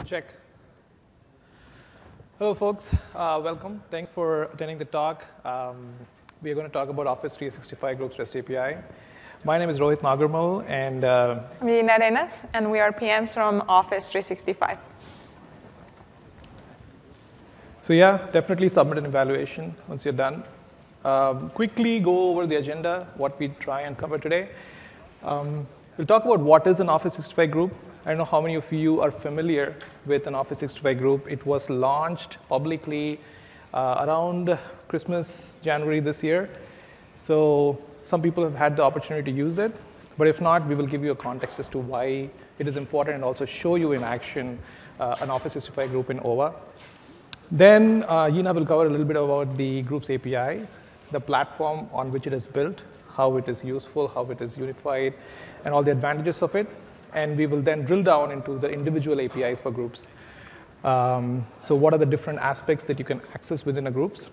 Check. Hello, folks. Welcome. Thanks for attending the talk. We are going to talk about Office 365 Groups REST API. My name is Rohit Nagarmal, and I'm Nina Arenas, and we are PMs from Office 365. So yeah, definitely submit an evaluation once you're done. Quickly go over the agenda, what we try and cover today. We'll talk about what is an Office 365 group. I don't know how many of you are familiar with an Office 365 group. It was launched publicly around Christmas, January this year. So some people have had the opportunity to use it. But if not, we will give you a context as to why it is important and also show you in action an Office 365 group in OVA. Then Yina will cover a little bit about the Groups API, the platform on which it is built, how it is useful, how it is unified, and all the advantages of it. And we will then drill down into the individual APIs for groups. So what are the different aspects that you can access within a groups?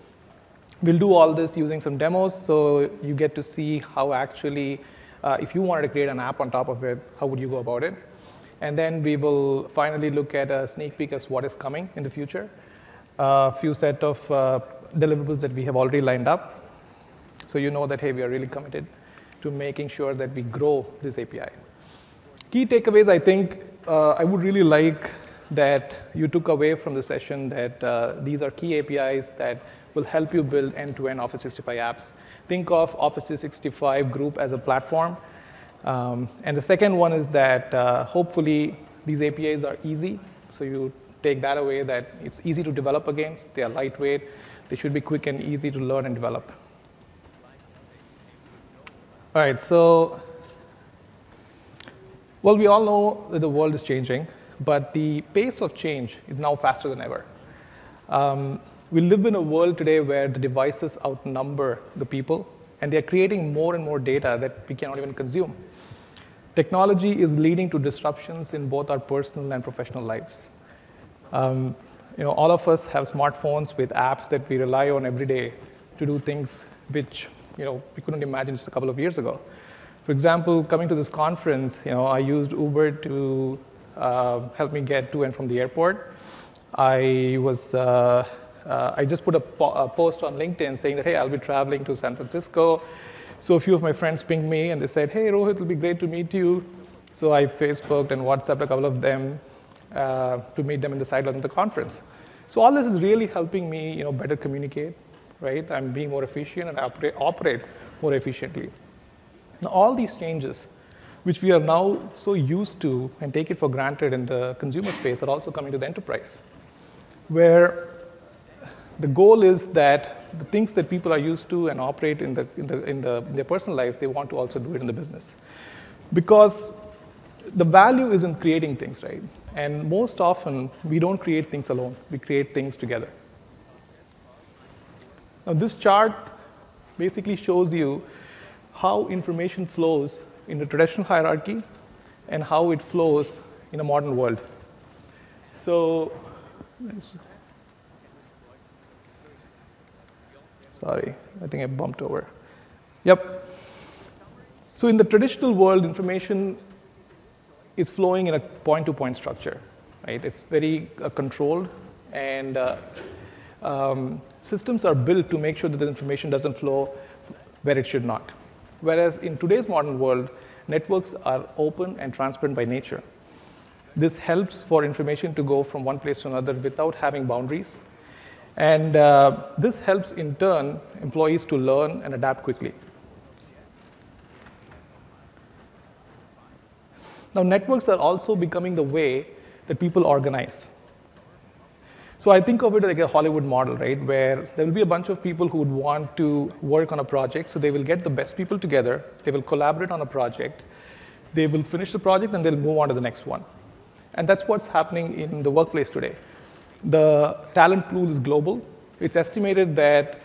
We'll do all this using some demos, so you get to see how actually, if you wanted to create an app on top of it, how would you go about it? And then we will finally look at a sneak peek as what is coming in the future. A few set of deliverables that we have already lined up. So you know that, hey, we are really committed to making sure that we grow this API. Key takeaways, I think, I would really like that you took away from the session that these are key APIs that will help you build end-to-end Office 365 apps. Think of Office 365 group as a platform. And the second one is that hopefully these APIs are easy. So you take that away, that it's easy to develop against. They are lightweight. They should be quick and easy to learn and develop. All right, so well, we all know that the world is changing, but the pace of change is now faster than ever. We live in a world today where the devices outnumber the people, and they're creating more and more data that we cannot even consume. Technology is leading to disruptions in both our personal and professional lives. All of us have smartphones with apps that we rely on every day to do things which we couldn't imagine just a couple of years ago. For example, coming to this conference, I used Uber to help me get to and from the airport. I just put a post on LinkedIn saying that, hey, I'll be traveling to San Francisco. So a few of my friends pinged me, and they said, hey, Rohit, it'll be great to meet you. So I Facebooked and WhatsApped a couple of them to meet them in the sidelines of the conference. So all this is really helping me better communicate, right? I'm being more efficient and operate more efficiently. Now, all these changes, which we are now so used to and take it for granted in the consumer space, are also coming to the enterprise, where the goal is that the things that people are used to and operate in their personal lives, they want to also do it in the business. Because the value is in creating things, right? And most often, we don't create things alone. We create things together. Now, this chart basically shows you how information flows in the traditional hierarchy and how it flows in a modern world. So, sorry, I think I bumped over. Yep. So in the traditional world, information is flowing in a point-to-point structure, right? It's very controlled, and systems are built to make sure that the information doesn't flow where it should not. Whereas in today's modern world, networks are open and transparent by nature. This helps for information to go from one place to another without having boundaries. And this helps, in turn, employees to learn and adapt quickly. Now, networks are also becoming the way that people organize. So I think of it like a Hollywood model, right, where there will be a bunch of people who would want to work on a project. So they will get the best people together. They will collaborate on a project. They will finish the project, and they'll move on to the next one. And that's what's happening in the workplace today. The talent pool is global. It's estimated that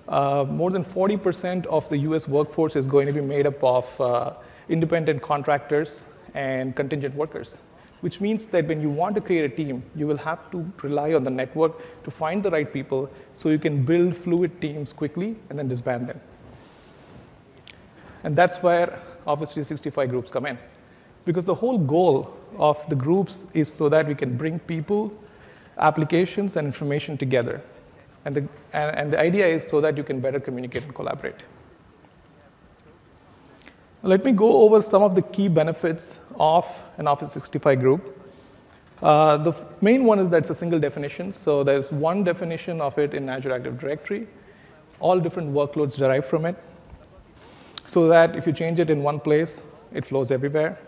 more than 40% of the US workforce is going to be made up of independent contractors and contingent workers, which means that when you want to create a team, you will have to rely on the network to find the right people so you can build fluid teams quickly and then disband them. And that's where Office 365 groups come in. because the whole goal of the groups is so that we can bring people, applications, and information together. And the idea is so that you can better communicate and collaborate. Let me go over some of the key benefits of an Office 365 group. The main one is that it's a single definition. So there's one definition of it in Azure Active Directory. All different workloads derive from it. So that if you change it in one place, it flows everywhere.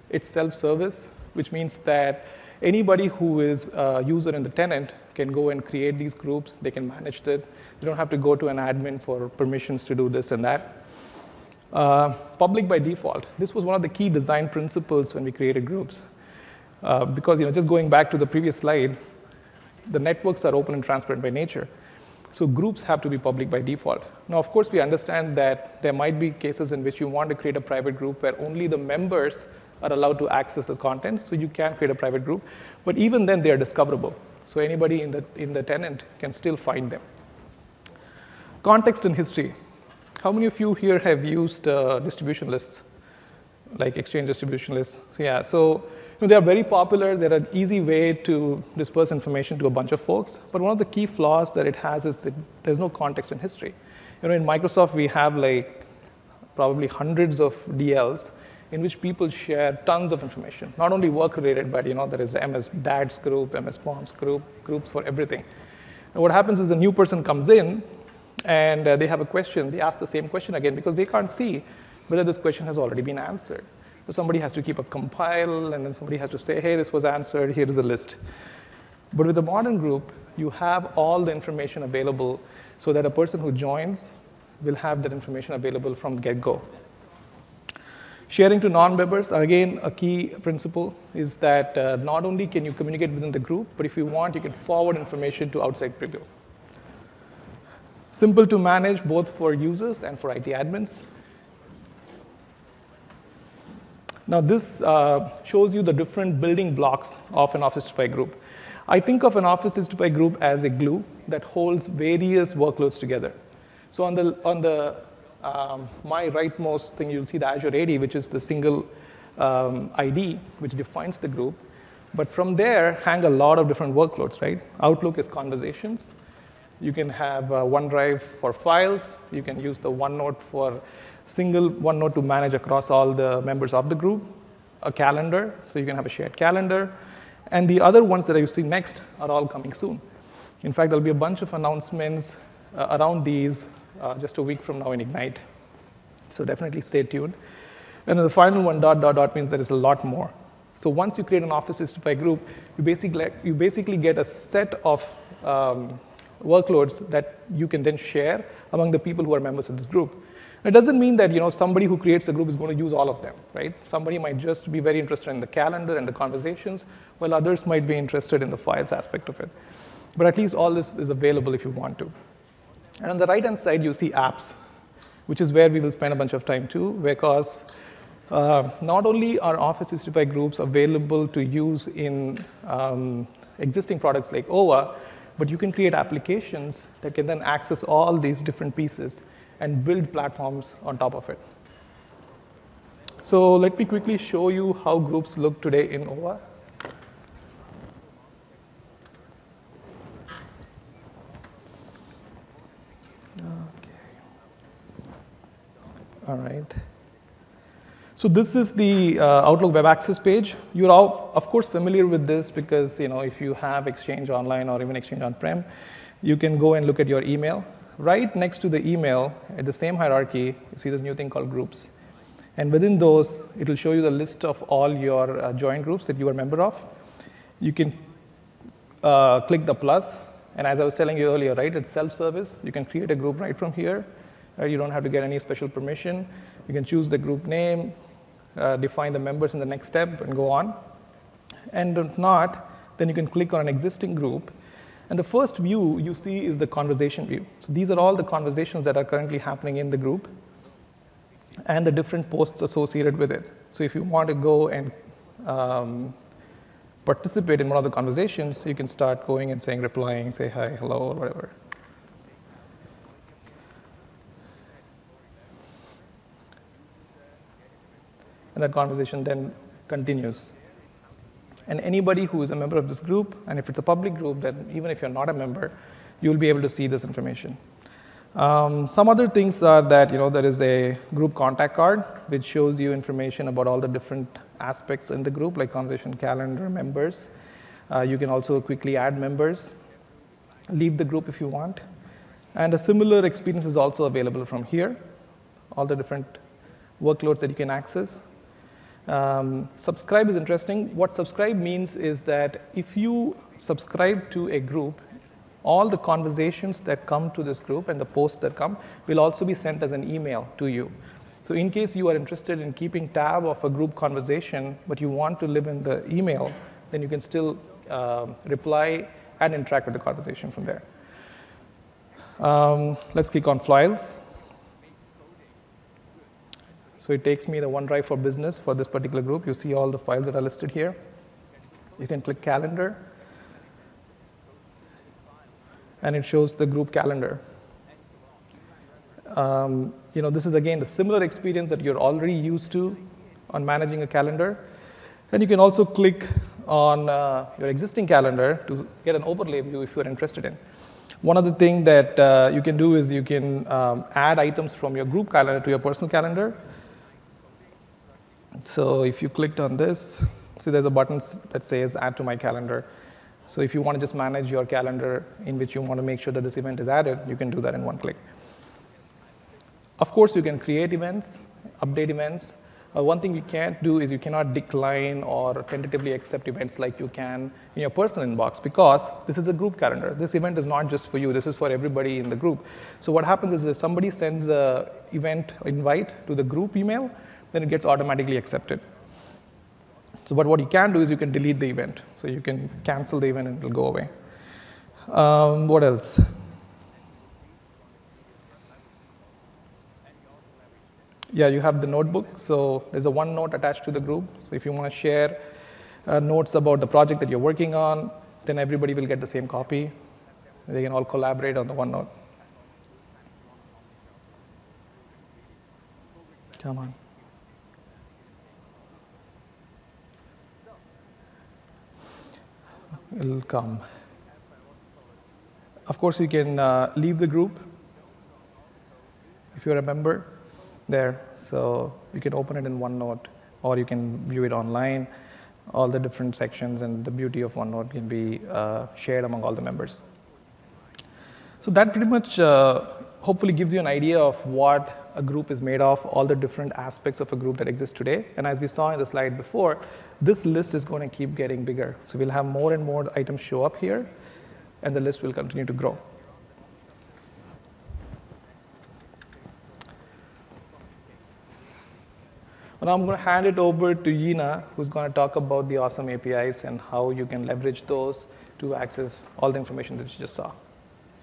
It's self-service, which means that anybody who is a user in the tenant can go and create these groups. They can manage it. They don't have to go to an admin for permissions to do this and that. Public by default. This was one of the key design principles when we created groups. Because just going back to the previous slide, the networks are open and transparent by nature. So groups have to be public by default. Now, of course, we understand that there might be cases in which you want to create a private group where only the members are allowed to access the content. So you can create a private group. But even then, they are discoverable. So anybody in the tenant can still find them. Context and history. How many of you here have used distribution lists, like Exchange distribution lists? So yeah, so they are very popular. They're an easy way to disperse information to a bunch of folks. But one of the key flaws that it has is that there's no context and history. In Microsoft, we have like probably hundreds of DLs in which people share tons of information, not only work-related, but there is the MS Dads group, MS Moms group, groups for everything. And what happens is a new person comes in, and they have a question. They ask the same question again because they can't see whether this question has already been answered. So somebody has to keep a compile, and then somebody has to say, hey, this was answered, here is a list. But with a modern group, you have all the information available so that a person who joins will have that information available from get-go. Sharing to non-members, again, a key principle is that not only can you communicate within the group, but if you want, you can forward information to outside preview. Simple to manage, both for users and for IT admins. Now, this shows you the different building blocks of an Office 365 group. I think of an Office 365 group as a glue that holds various workloads together. So on the my rightmost thing, you'll see the Azure AD, which is the single ID, which defines the group. But from there, hang a lot of different workloads, right? Outlook is conversations. You can have OneDrive for files. You can use the OneNote for single OneNote to manage across all the members of the group. A calendar, so you can have a shared calendar. And the other ones that you see next are all coming soon. In fact, there'll be a bunch of announcements around these just a week from now in Ignite. So definitely stay tuned. And then the final one, ... means there is a lot more. So once you create an Office 365 group, you basically get a set of workloads that you can then share among the people who are members of this group. It doesn't mean that somebody who creates a group is going to use all of them, right? Somebody might just be very interested in the calendar and the conversations, while others might be interested in the files aspect of it. But at least all this is available if you want to. And on the right-hand side, you see apps, which is where we will spend a bunch of time too, because not only are Office 365 groups available to use in existing products like OVA, but you can create applications that can then access all these different pieces and build platforms on top of it. So let me quickly show you how groups look today in OVA. All right. So this is the Outlook Web Access page. You're all, of course, familiar with this because if you have Exchange Online or even Exchange On-Prem, you can go and look at your email. Right next to the email, at the same hierarchy, you see this new thing called groups. And within those, it will show you the list of all your joint groups that you are a member of. You can click the plus. And as I was telling you earlier, right, it's self-service. You can create a group right from here. You don't have to get any special permission. You can choose the group name, define the members in the next step, and go on. And if not, then you can click on an existing group. And the first view you see is the conversation view. So these are all the conversations that are currently happening in the group and the different posts associated with it. So if you want to go and participate in one of the conversations, you can start going and saying, replying, say hi, hello, or whatever. And that conversation then continues. And anybody who is a member of this group, and if it's a public group, then even if you're not a member, you'll be able to see this information. Some other things are that there is a group contact card, which shows you information about all the different aspects in the group, like conversation calendar, members. You can also quickly add members, leave the group if you want. And a similar experience is also available from here, all the different workloads that you can access. Subscribe is interesting. What subscribe means is that if you subscribe to a group, all the conversations that come to this group and the posts that come will also be sent as an email to you. So in case you are interested in keeping tab of a group conversation, but you want to live in the email, then you can still reply and interact with the conversation from there. Let's click on files. So it takes me the OneDrive for Business for this particular group. You see all the files that are listed here. You can click calendar, and it shows the group calendar. This is again the similar experience that you're already used to on managing a calendar. And you can also click on your existing calendar to get an overlay view if you're interested in. One other thing that you can do is you can add items from your group calendar to your personal calendar. So if you clicked on this, see there's a button that says add to my calendar. So if you want to just manage your calendar in which you want to make sure that this event is added, you can do that in one click. Of course, you can create events, update events. One thing you can't do is you cannot decline or tentatively accept events like you can in your personal inbox, because this is a group calendar. This event is not just for you. This is for everybody in the group. So what happens is if somebody sends an event invite to the group email, then it gets automatically accepted. So, but what you can do is you can delete the event. So you can cancel the event and it will go away. What else? Yeah, you have the notebook. So there's a OneNote attached to the group. So if you want to share notes about the project that you're working on, then everybody will get the same copy. They can all collaborate on the OneNote. Come on. It'll come. Of course, you can leave the group if you're a member there. So you can open it in OneNote, or you can view it online, all the different sections, and the beauty of OneNote can be shared among all the members. So that pretty much hopefully gives you an idea of what a group is made of, all the different aspects of a group that exists today. And as we saw in the slide before, this list is going to keep getting bigger. So we'll have more and more items show up here, and the list will continue to grow. Now I'm going to hand it over to Yina, who's going to talk about the awesome APIs and how you can leverage those to access all the information that you just saw.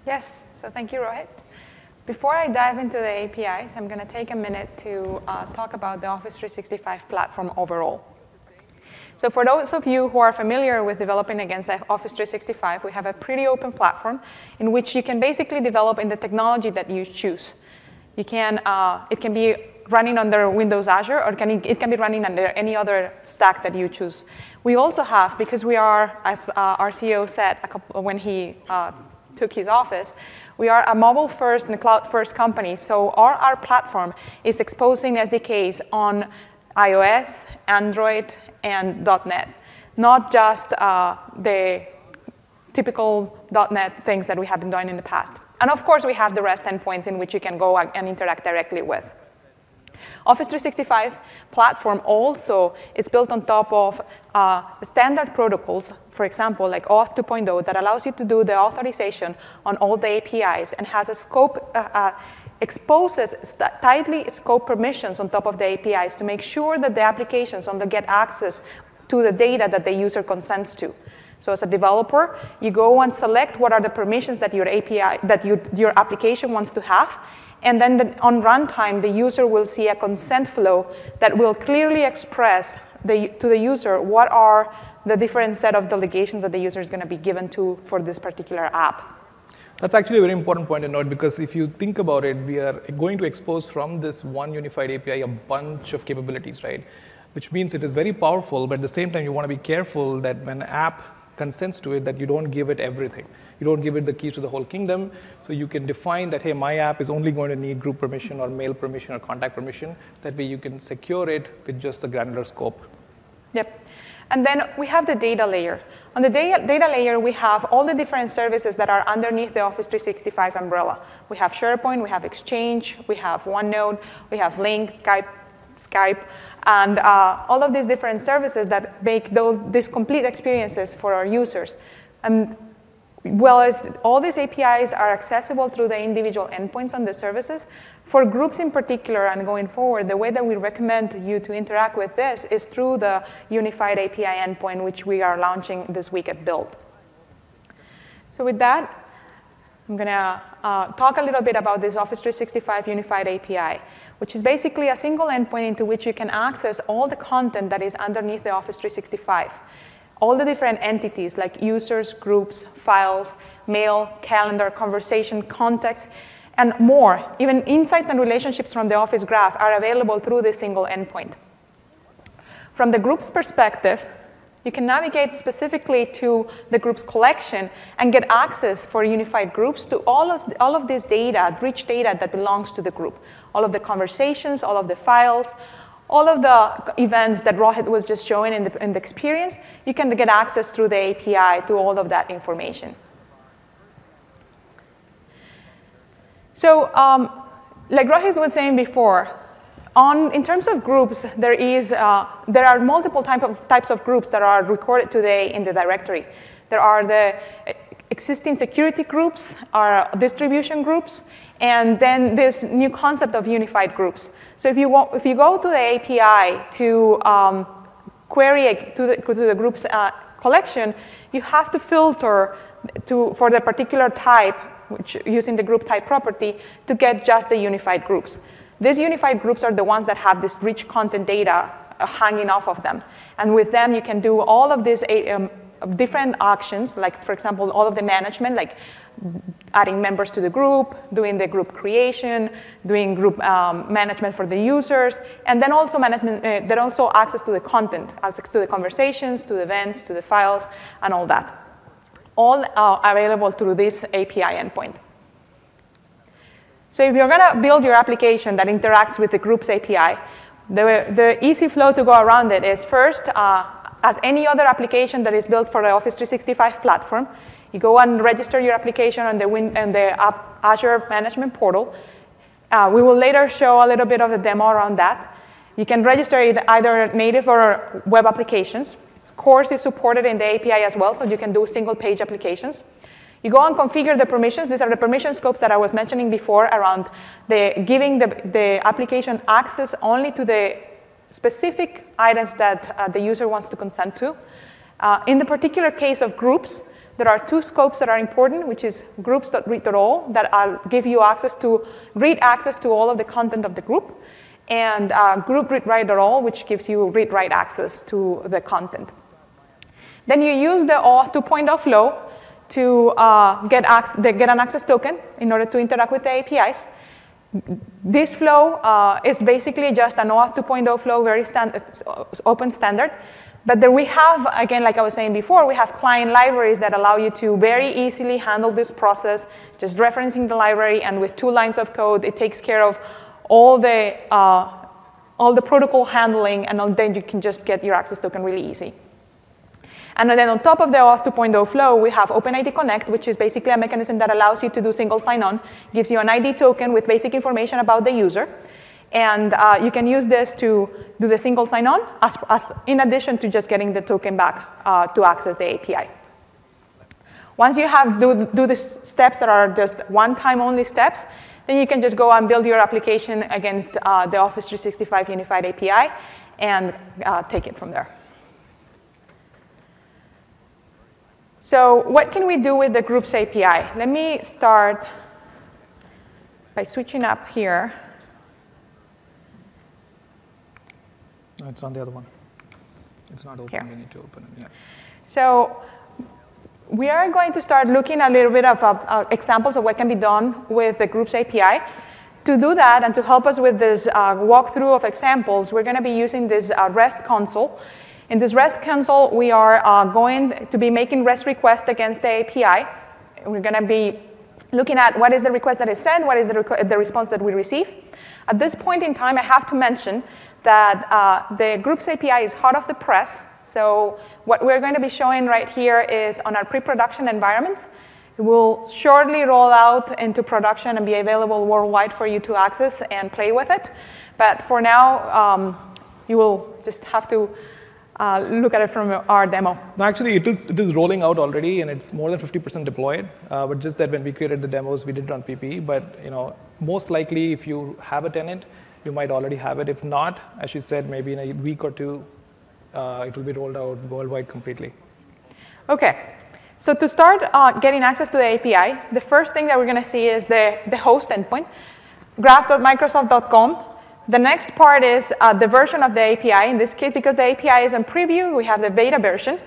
Yes, so thank you, Rohit. Before I dive into the APIs, I'm going to take a minute to talk about the Office 365 platform overall. So for those of you who are familiar with developing against Office 365, we have a pretty open platform in which you can basically develop in the technology that you choose. You can, it can be running under Windows Azure, or it can be running under any other stack that you choose. We also have, because we are, as our CEO said when he took his office, we are a mobile-first and cloud-first company. So our platform is exposing SDKs on iOS, Android, and .NET, not just the typical .NET things that we have been doing in the past. And of course, we have the REST endpoints in which you can go and interact directly with. Office 365 platform also is built on top of standard protocols, for example, like Auth 2.0, that allows you to do the authorization on all the APIs and has a scope, exposes tightly scoped permissions on top of the APIs to make sure that the applications only get access to the data that the user consents to. So as a developer, you go and select what are the permissions that your API, that your application wants to have, and then on runtime, the user will see a consent flow that will clearly express to the user what are the different set of delegations that the user is going to be given to for this particular app. That's actually a very important point to note, because if you think about it, we are going to expose from this one unified API a bunch of capabilities, right? which means it is very powerful, but at the same time, you want to be careful that when an app consents to it, that you don't give it everything. You don't give it the keys to the whole kingdom. So you can define that, hey, my app is only going to need group permission or mail permission or contact permission. That way you can secure it with just the granular scope. Yep. And then we have the data layer. On the data layer, we have all the different services that are underneath the Office 365 umbrella. We have SharePoint, we have Exchange, we have OneNote, we have Link, Skype, and all of these different services that make these complete experiences for our users. And well as all these APIs are accessible through the individual endpoints on the services, for groups in particular and going forward, the way that we recommend you to interact with this is through the unified API endpoint, which we are launching this week at Build. So with that, I'm going to talk a little bit about this Office 365 Unified API, which is basically a single endpoint into which you can access all the content that is underneath the Office 365. All the different entities like users, groups, files, mail, calendar, conversation, contacts, and more. Even insights and relationships from the Office graph are available through this single endpoint. From the group's perspective, you can navigate specifically to the group's collection and get access for unified groups to all of this data, rich data that belongs to the group. All of the conversations, all of the files, all of the events that Rohit was just showing in the experience, you can get access through the API to all of that information. So like Rohit was saying before, in terms of groups, there are multiple types of groups that are recorded today in the directory. There are the existing security groups, are distribution groups, and then this new concept of unified groups. So if you go to the API to query to the group's collection, you have to filter for the particular type, using the group type property, to get just the unified groups. These unified groups are the ones that have this rich content data hanging off of them. And with them, you can do all of these different actions, like, for example, all of the management, like adding members to the group, doing the group creation, doing group management for the users, and then also access to the content, access to the conversations, to the events, to the files, and all that. All are available through this API endpoint. So if you're going to build your application that interacts with the group's API, the easy flow to go around it is first, as any other application that is built for the Office 365 platform, you go and register your application on the Azure Management Portal. We will later show a little bit of a demo around that. You can register either native or web applications. Course is supported in the API as well, so you can do single-page applications. You go and configure the permissions. These are the permission scopes that I was mentioning before around giving the application access only to the specific items that the user wants to consent to. In the particular case of groups, there are two scopes that are important, which is groups.read.all that give you read access to all of the content of the group, and group read-write.all, which gives you read-write access to the content. Then you use the OAuth 2.0 flow to get an access token in order to interact with the APIs. This flow is basically just an OAuth 2.0 flow, very open standard. But there we have, again, like I was saying before, we have client libraries that allow you to very easily handle this process, just referencing the library, and with 2 lines of code, it takes care of all the protocol handling, and then you can just get your access token really easy. And then on top of the OAuth 2.0 flow, we have OpenID Connect, which is basically a mechanism that allows you to do single sign-on, gives you an ID token with basic information about the user. And you can use this to do the single sign-on, in addition to just getting the token back to access the API. Once you have do the steps that are just one-time only steps, then you can just go and build your application against the Office 365 Unified API and take it from there. So what can we do with the Groups API? Let me start by switching up here. No, it's on the other one. It's not open. Here. We need to open it. Yeah. So we are going to start looking a little bit of examples of what can be done with the Groups API. To do that and to help us with this walkthrough of examples, we're going to be using this REST console. In this REST console, we are going to be making REST requests against the API. We're going to be looking at what is the request that is sent, what is the response that we receive. At this point in time, I have to mention that the Groups API is hot off the press. So what we're going to be showing right here is on our pre-production environments. It will shortly roll out into production and be available worldwide for you to access and play with it. But for now, you will just have to look at it from our demo. No, actually, it is rolling out already, and it's more than 50% deployed. But just that when we created the demos, we did it on PPE. But most likely, if you have a tenant, you might already have it. If not, as she said, maybe in a week or two, it will be rolled out worldwide completely. OK. So to start getting access to the API, the first thing that we're going to see is the host endpoint, graph.microsoft.com. The next part is the version of the API. In this case, because the API is in preview, we have the beta version.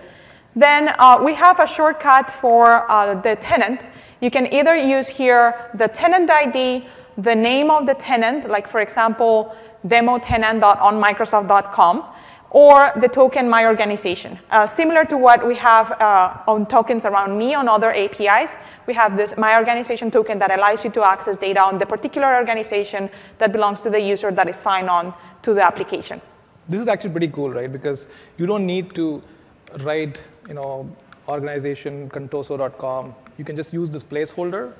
Then we have a shortcut for the tenant. You can either use here the tenant ID, the name of the tenant, like, for example, demotenant.onmicrosoft.com, or the token my organization. Similar to what we have on tokens around me on other APIs, we have this my organization token that allows you to access data on the particular organization that belongs to the user that is signed on to the application. This is actually pretty cool, right? Because you don't need to write, organization contoso.com. You can just use this placeholder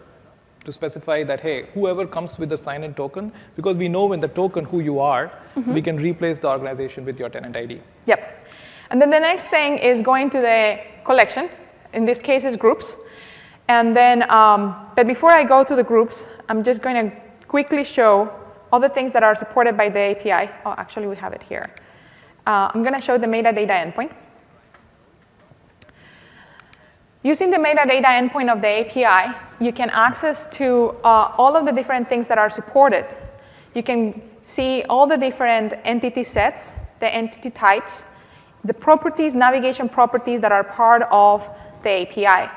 to specify that, hey, whoever comes with the sign-in token, because we know in the token who you are, we can replace the organization with your tenant ID. Yep. And then the next thing is going to the collection. In this case, is groups. And then, but before I go to the groups, I'm just going to quickly show all the things that are supported by the API. Oh, actually, we have it here. I'm going to show the metadata endpoint. Using the metadata endpoint of the API, you can access to all of the different things that are supported. You can see all the different entity sets, the entity types, the properties, navigation properties that are part of the API,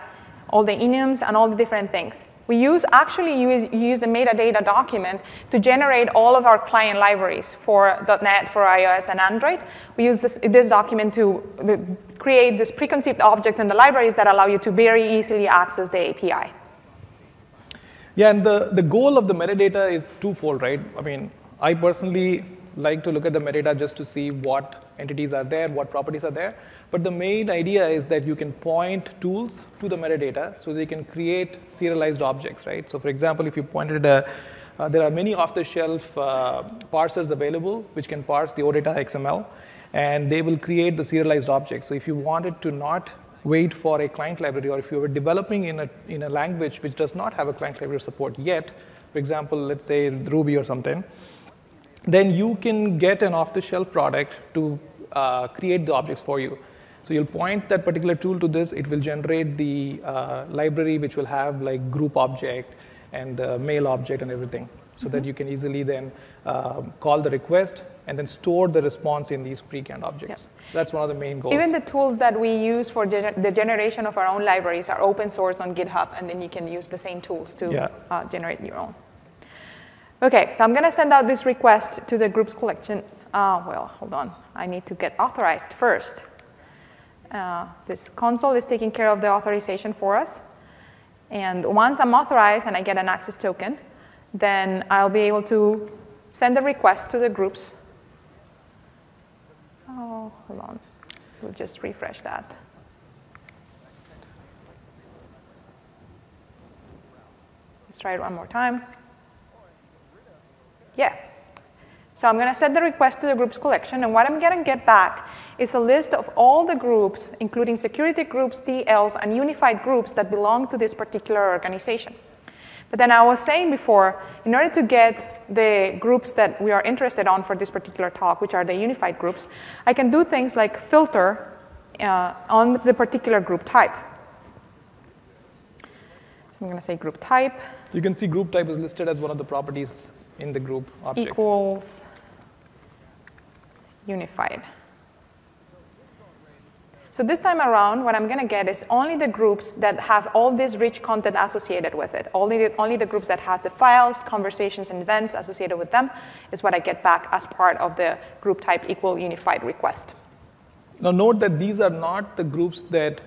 all the enums and all the different things. We use the metadata document to generate all of our client libraries for .NET, for iOS, and Android. We use this document to create these preconceived objects in the libraries that allow you to very easily access the API. Yeah, and the goal of the metadata is twofold, right? I mean, I personally like to look at the metadata just to see what entities are there, what properties are there. But the main idea is that you can point tools to the metadata so they can create serialized objects, right? So for example, if you pointed there are many off-the-shelf parsers available which can parse the OData XML, and they will create the serialized objects. So if you wanted to not wait for a client library, or if you were developing in a language which does not have a client library support yet, for example, let's say Ruby or something, then you can get an off-the-shelf product to create the objects for you. So you'll point that particular tool to this. It will generate the library which will have like group object and the mail object and everything, so that you can easily then call the request and then store the response in these pre-canned objects. Yep. That's one of the main goals. Even the tools that we use for the generation of our own libraries are open source on GitHub, and then you can use the same tools to generate your own. OK, so I'm going to send out this request to the groups collection. Well, hold on. I need to get authorized first. This console is taking care of the authorization for us. And once I'm authorized and I get an access token, then I'll be able to send a request to the groups. Oh, hold on. We'll just refresh that. Let's try it one more time. Yeah. So I'm going to set the request to the groups collection, and what I'm going to get back is a list of all the groups, including security groups, DLs, and unified groups that belong to this particular organization. But then I was saying before, in order to get the groups that we are interested on for this particular talk, which are the unified groups, I can do things like filter on the particular group type. So I'm going to say group type. You can see group type is listed as one of the properties in the group object. Equals unified. So this time around, what I'm going to get is only the groups that have all this rich content associated with it. Only the groups that have the files, conversations, and events associated with them is what I get back as part of the group type equal unified request. Now note that these are not the groups that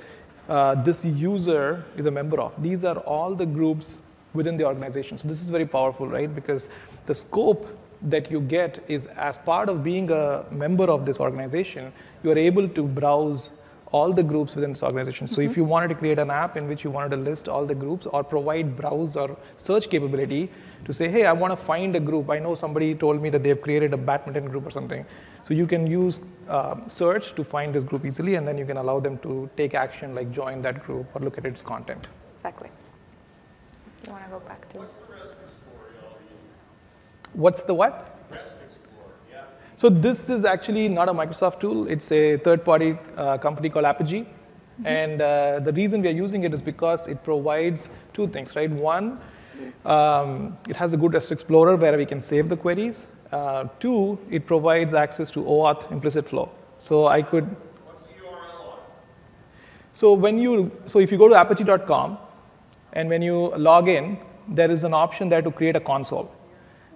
this user is a member of. These are all the groups within the organization. So this is very powerful, right? Because the scope that you get is as part of being a member of this organization, you are able to browse all the groups within this organization. So if you wanted to create an app in which you wanted to list all the groups or provide browse or search capability to say, hey, I want to find a group. I know somebody told me that they've created a badminton group or something. So you can use search to find this group easily, and then you can allow them to take action like join that group or look at its content. Exactly. You want to go back to? What's the what? So this is actually not a Microsoft tool. It's a third-party company called Apogee. And the reason we are using it is because it provides two things, right? One, it has a good REST Explorer where we can save the queries. Two, it provides access to OAuth implicit flow. So I could. What's the URL on? So if you go to apogee.com, and when you log in, there is an option there to create a console.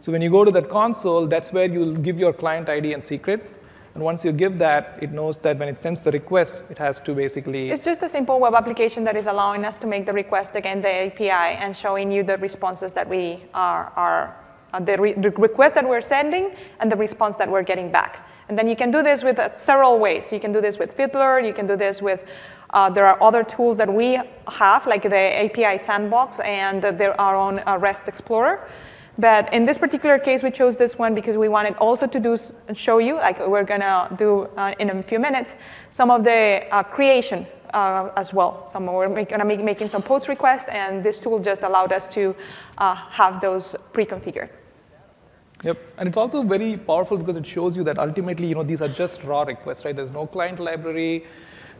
So when you go to that console, that's where you'll give your client ID and secret. And once you give that, it knows that when it sends the request, it has to basically. It's just a simple web application that is allowing us to make the request against the API and showing you the responses that we the request that we're sending and the response that we're getting back. And then you can do this with several ways. You can do this with Fiddler. You can do this with, there are other tools that we have, like the API Sandbox and our own REST Explorer. But in this particular case, we chose this one because we wanted also to show you, like we're going to do in a few minutes, some of the creation as well. We're going to be making some post requests, and this tool just allowed us to have those pre-configured. Yep, and it's also very powerful because it shows you that ultimately, these are just raw requests, right? There's no client library,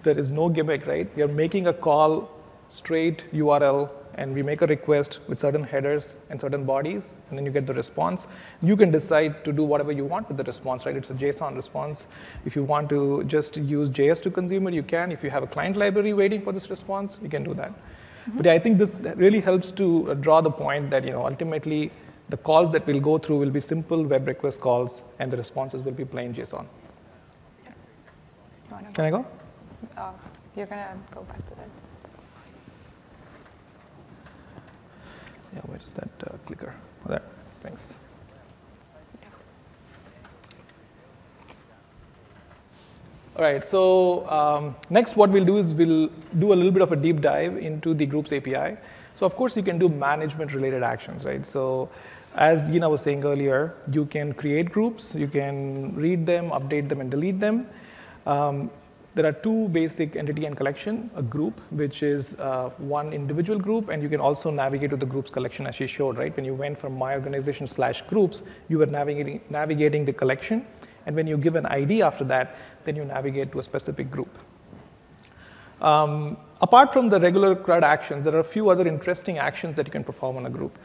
there is no gimmick, right? You're making a call, straight URL, and we make a request with certain headers and certain bodies, and then you get the response. You can decide to do whatever you want with the response, right? It's a JSON response. If you want to just use JS to consume it, you can. If you have a client library waiting for this response, you can do that. But yeah, I think this really helps to draw the point that ultimately the calls that we'll go through will be simple web request calls, and the responses will be plain JSON. Can I go? You're going to go back to that. Yeah, where is that clicker? Oh, there. Thanks. All right, so next what we'll do is we'll do a little bit of a deep dive into the Groups API. So of course, you can do management-related actions, right? So as Gina was saying earlier, you can create groups, you can read them, update them, and delete them. There are two basic entity and collection, a group, which is one individual group, and you can also navigate to the groups collection as she showed, right? When you went from my organization /groups, you were navigating the collection, and when you give an ID after that, then you navigate to a specific group. Apart from the regular CRUD actions, there are a few other interesting actions that you can perform on a group.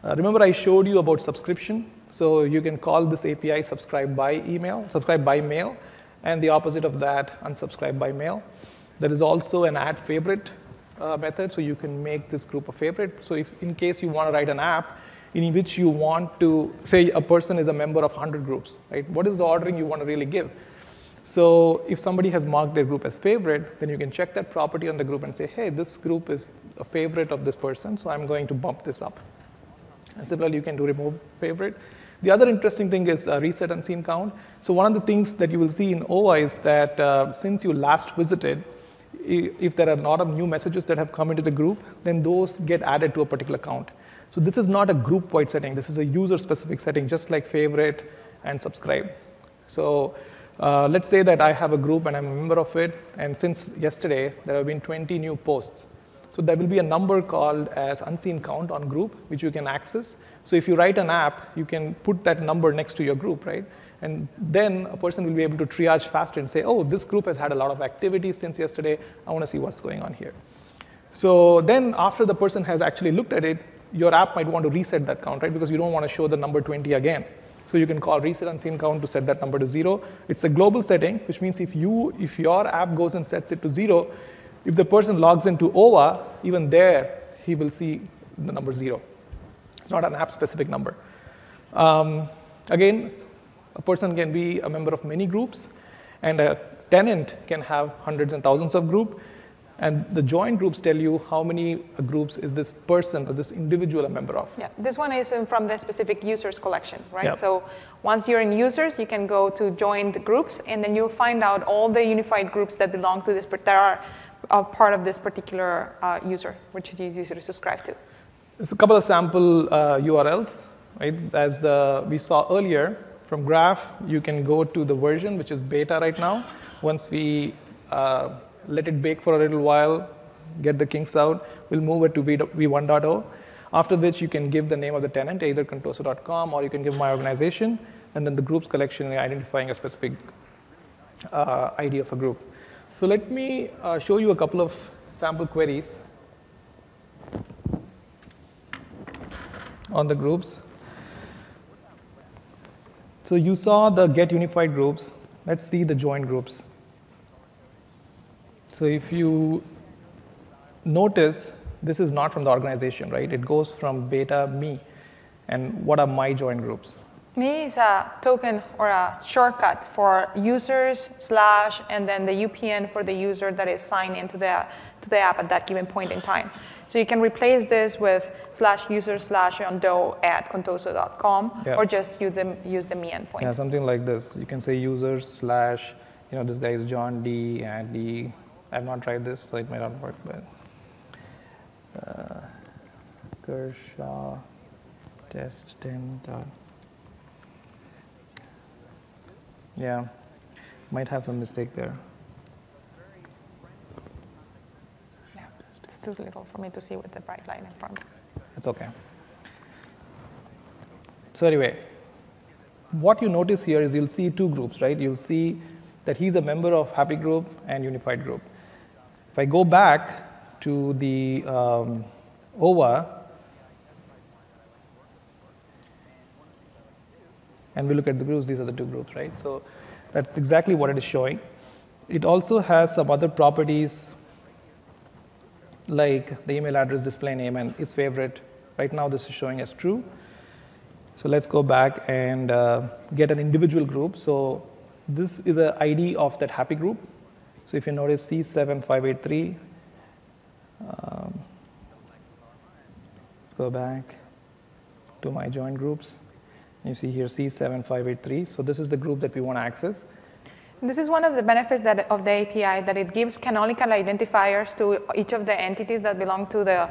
Remember I showed you about subscription, so you can call this API subscribe by mail, and the opposite of that, unsubscribe by mail. There is also an add favorite method, so you can make this group a favorite. So if in case you want to write an app in which you want to, say a person is a member of 100 groups, right? What is the ordering you want to really give? So if somebody has marked their group as favorite, then you can check that property on the group and say, hey, this group is a favorite of this person, so I'm going to bump this up. And similarly, you can do remove favorite. The other interesting thing is reset unseen count. So one of the things that you will see in OA is that since you last visited, if there are a lot of new messages that have come into the group, then those get added to a particular count. So this is not a group-wide setting. This is a user-specific setting, just like favorite and subscribe. So let's say that I have a group and I'm a member of it, and since yesterday, there have been 20 new posts. So there will be a number called as unseen count on group, which you can access. So if you write an app, you can put that number next to your group, right? And then a person will be able to triage faster and say, oh, this group has had a lot of activity since yesterday. I want to see what's going on here. So then after the person has actually looked at it, your app might want to reset that count, right? Because you don't want to show the number 20 again. So you can call reset unseen count to set that number to 0. It's a global setting, which means if your app goes and sets it to 0, if the person logs into OVA, even there, he will see the number 0. It's not an app-specific number. Again, a person can be a member of many groups, and a tenant can have hundreds and thousands of groups. And the join groups tell you how many groups is this person or this individual a member of. Yeah, this one is from the specific users collection, right? Yep. So once you're in users, you can go to join the groups, and then you'll find out all the unified groups that belong to this, that are part of this particular user, which these users subscribe to. There's a couple of sample URLs, right? As we saw earlier, from Graph, you can go to the version, which is beta right now. Once we let it bake for a little while, get the kinks out, we'll move it to v1.0, after which you can give the name of the tenant, either contoso.com, or you can give my organization, and then the groups collection identifying a specific ID of a group. So let me show you a couple of sample queries on the groups. So you saw the get unified groups. Let's see the join groups. So if you notice, this is not from the organization, right? It goes from beta me. And what are my join groups? Me is a token or a shortcut for users / and then the UPN for the user that is signed into the app at that given point in time. So you can replace this with /user/yondo@contoso.com, Yeah. or just use the me endpoint. Yeah, something like this. You can say users / this guy is John D and D. I've not tried this, so it may not work, but Kershaw test 10. Yeah, might have some mistake there. Yeah, it's too little for me to see with the bright line in front. It's okay. So anyway, what you notice here is you'll see two groups, right? You'll see that he's a member of Happy Group and Unified Group. If I go back to the OVA, and we look at the groups, these are the two groups, right? So that's exactly what it is showing. It also has some other properties like the email address, display name, and its favorite. Right now this is showing as true. So let's go back and get an individual group. So this is an ID of that Happy Group. So if you notice C7583, let's go back to my join groups. You see here C7583. So this is the group that we want to access. This is one of the benefits of the API, that it gives canonical identifiers to each of the entities that belong to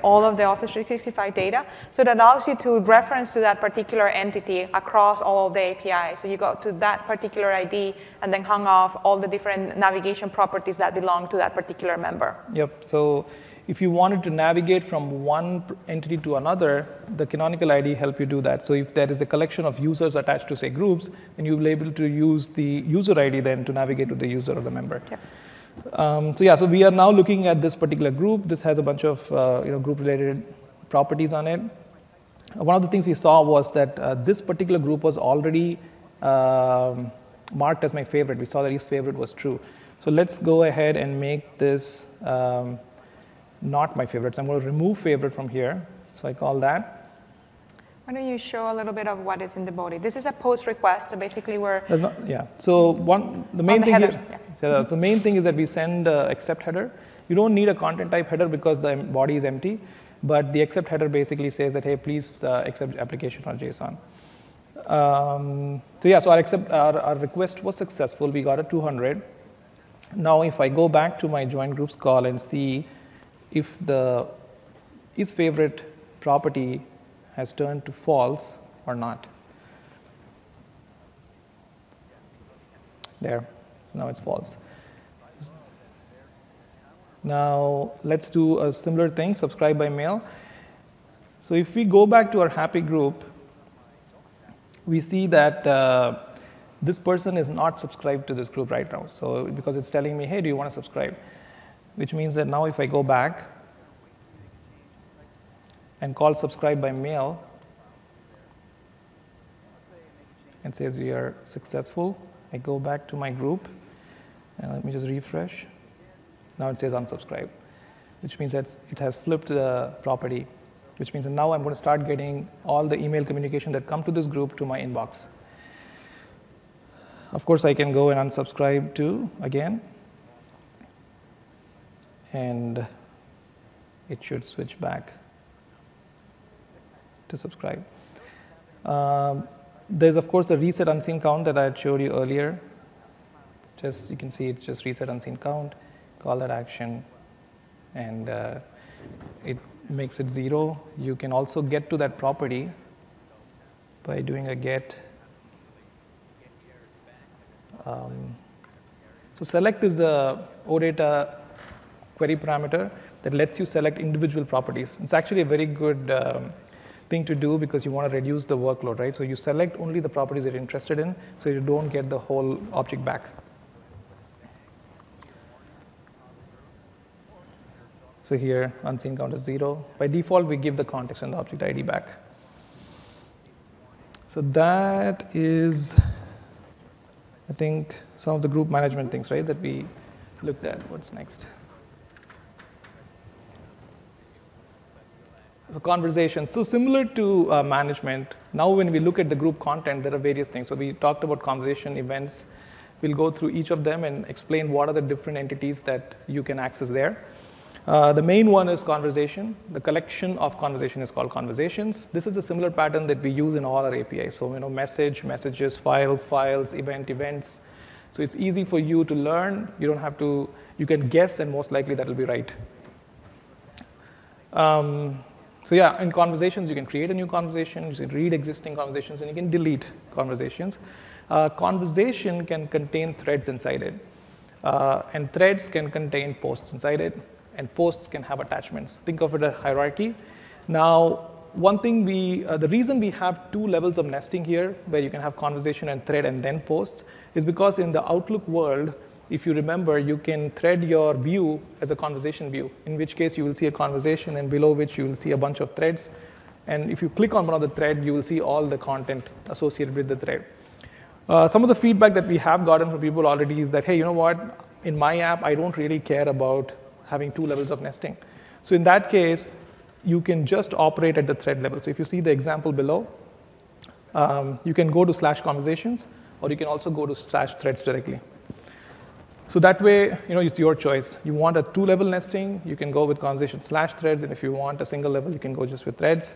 all of the Office 365 data. So it allows you to reference to that particular entity across all of the APIs. So you go to that particular ID and then hang off all the different navigation properties that belong to that particular member. Yep. So if you wanted to navigate from one entity to another, the canonical ID help you do that. So if there is a collection of users attached to, say, groups, then you'll be able to use the user ID then to navigate to the user or the member. Yep. So we are now looking at this particular group. This has a bunch of group-related properties on it. One of the things we saw was that this particular group was already marked as my favorite. We saw that his favorite was true. So let's go ahead and make this not my favorite. So I'm going to remove favorite from here. So I call that. Why don't you show a little bit of what is in the body? This is a post request, so basically we're... Yeah. So the main thing headers, here, so the main thing is that we send accept header. You don't need a content type header because the body is empty, but the accept header basically says that, hey, please accept application on JSON. So our request was successful. We got a 200. Now if I go back to my join groups call and see if his favorite property has turned to false or not. There, now it's false. Now let's do a similar thing, subscribe by mail. So if we go back to our Happy Group, we see that this person is not subscribed to this group right now. So because it's telling me, hey, do you want to subscribe? Which means that now if I go back and call subscribe by mail, and says we are successful. I go back to my group, and let me just refresh. Now it says unsubscribe, which means that it has flipped the property, which means that now I'm going to start getting all the email communication that come to this group to my inbox. Of course, I can go and unsubscribe too again, and it should switch back to subscribe. There's, of course, the reset unseen count that I had showed you earlier. Just, you can see it's just reset unseen count, call that action, and it makes it 0. You can also get to that property by doing a get. So select is a OData query parameter that lets you select individual properties. It's actually a very good thing to do because you want to reduce the workload, right? So you select only the properties that you're interested in, so you don't get the whole object back. So here, unseen count is 0. By default, we give the context and the object ID back. So that is, I think, some of the group management things, right, that we looked at. What's next? So conversations. So similar to management, now when we look at the group content, there are various things. So we talked about conversation events. We'll go through each of them and explain what are the different entities that you can access there. The main one is conversation. The collection of conversation is called conversations. This is a similar pattern that we use in all our APIs. So message, messages, file, files, event, events. So it's easy for you to learn. You don't have to, you can guess, and most likely that will be right. So yeah, in conversations, you can create a new conversation, you can read existing conversations, and you can delete conversations. Conversation can contain threads inside it, and threads can contain posts inside it, and posts can have attachments. Think of it as a hierarchy. Now, one thing the reason we have 2 levels of nesting here, where you can have conversation and thread and then posts, is because in the Outlook world, if you remember, you can thread your view as a conversation view, in which case you will see a conversation, and below which you will see a bunch of threads. And if you click on one of the thread, you will see all the content associated with the thread. Some of the feedback that we have gotten from people already is that, hey, you know what? In my app, I don't really care about having 2 levels of nesting. So in that case, you can just operate at the thread level. So if you see the example below, you can go to /conversations, or you can also go to /threads directly. So that way, it's your choice. You want a 2-level nesting, you can go with conversation /threads, and if you want a single level, you can go just with threads.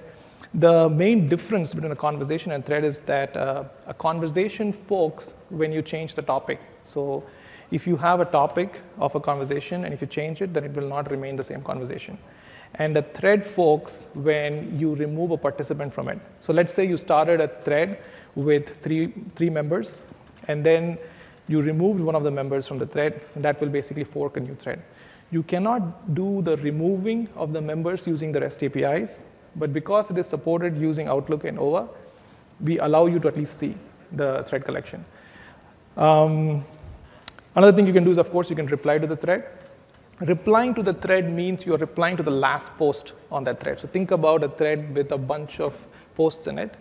The main difference between a conversation and thread is that a conversation forks when you change the topic. So if you have a topic of a conversation, and if you change it, then it will not remain the same conversation. And a thread forks when you remove a participant from it. So let's say you started a thread with three members, and then you removed one of the members from the thread, and that will basically fork a new thread. You cannot do the removing of the members using the REST APIs, but because it is supported using Outlook and OVA, we allow you to at least see the thread collection. Another thing you can do is, of course, you can reply to the thread. Replying to the thread means you're replying to the last post on that thread. So think about a thread with a bunch of posts in it.